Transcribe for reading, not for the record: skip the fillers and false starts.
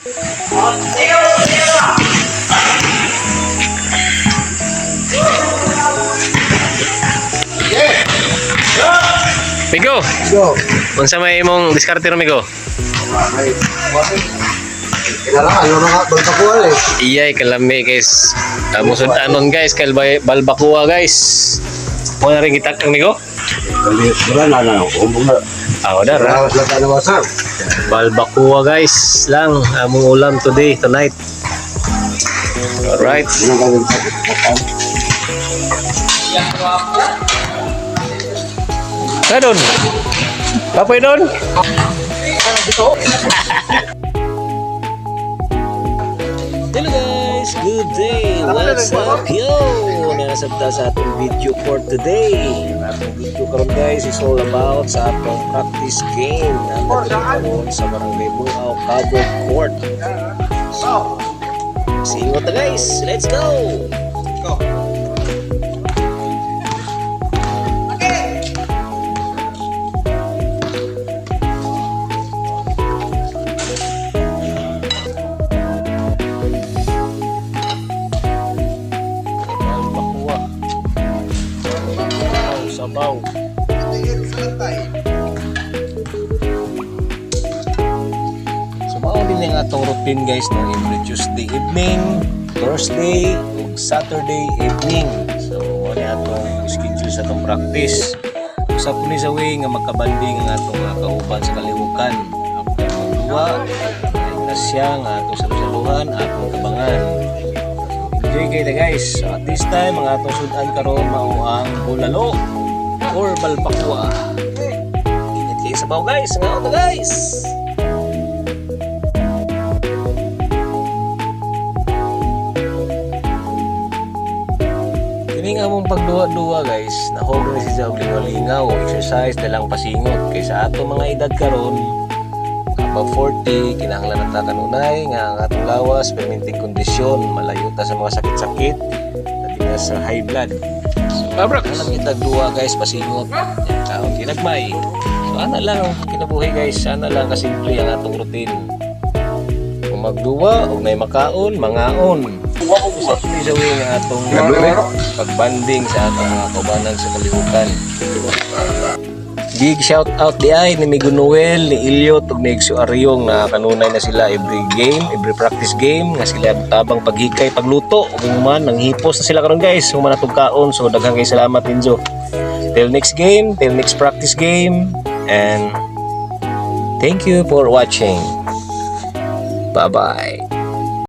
Migo. Go. Unsa may imong diskarte ro Migo? Ano na nga, balbakuan eh. Iyay kalami guys. Musod anon guys kay balbakua guys. Mo na rin gitak ang Migo? Wala na, umbong na. Dar. Rawas lang tayo wasap. Balbakua guys lang among ulam tonight. Alright. Ano ba yung sakit? Doon. Papoy doon. Hello guys, good day. What's up yo? Nasabta sa atong video for today. Ang atong video karon guys is all about sa atong practice game na karon sa Barangay Buaw, Cabo Court. So, see you guys. Let's go. Sabaw. So mao din ang atong routine guys no, every Tuesday evening, Thursday, ug Saturday evening. So ano atong schedule sa atong practice. Usa po ni sa way nga magkabanding ang atong mga kauban sa kalihukan. After magduwa, ay nasya nga atong salusaluhan, atong kabangan. Enjoy kayo guys. So at this time, ang atong sudan karon mao ang bulalo or balbakwa. Init kayo sa baw guys. Nga auto guys. Kini nga mong pagduwa-duwa guys, nahog na siya og lingaw-lingaw, exercise dalang pasingot kay sa ato mga edad karon above 40 kinahanglan ta kanunay nga ang atong lawas perminting kondisyon, malayo ta sa mga sakit-sakit labi na sa high blood. Pabrak alam kita duwa guys pasingot kaon kinagmay. So ana lang ang kinabuhi guys, ana lang kasimple ang atong routine. Kung magduwa og may makaon, mangaon. Sa way nga atong pagbanding sa atong mga kaubanan sa kalihukan. Big shout out di ay ni Migo Noel, ni Iliot ug ni Igso Aryong na kanunay na sila every game, every practice game nga sila tabang paghikay, pagluto ug man nang hipos na sila karon guys, human atong kaon. So daghang kay salamat ninyo. Till next game, till next practice game, and thank you for watching. Bye bye.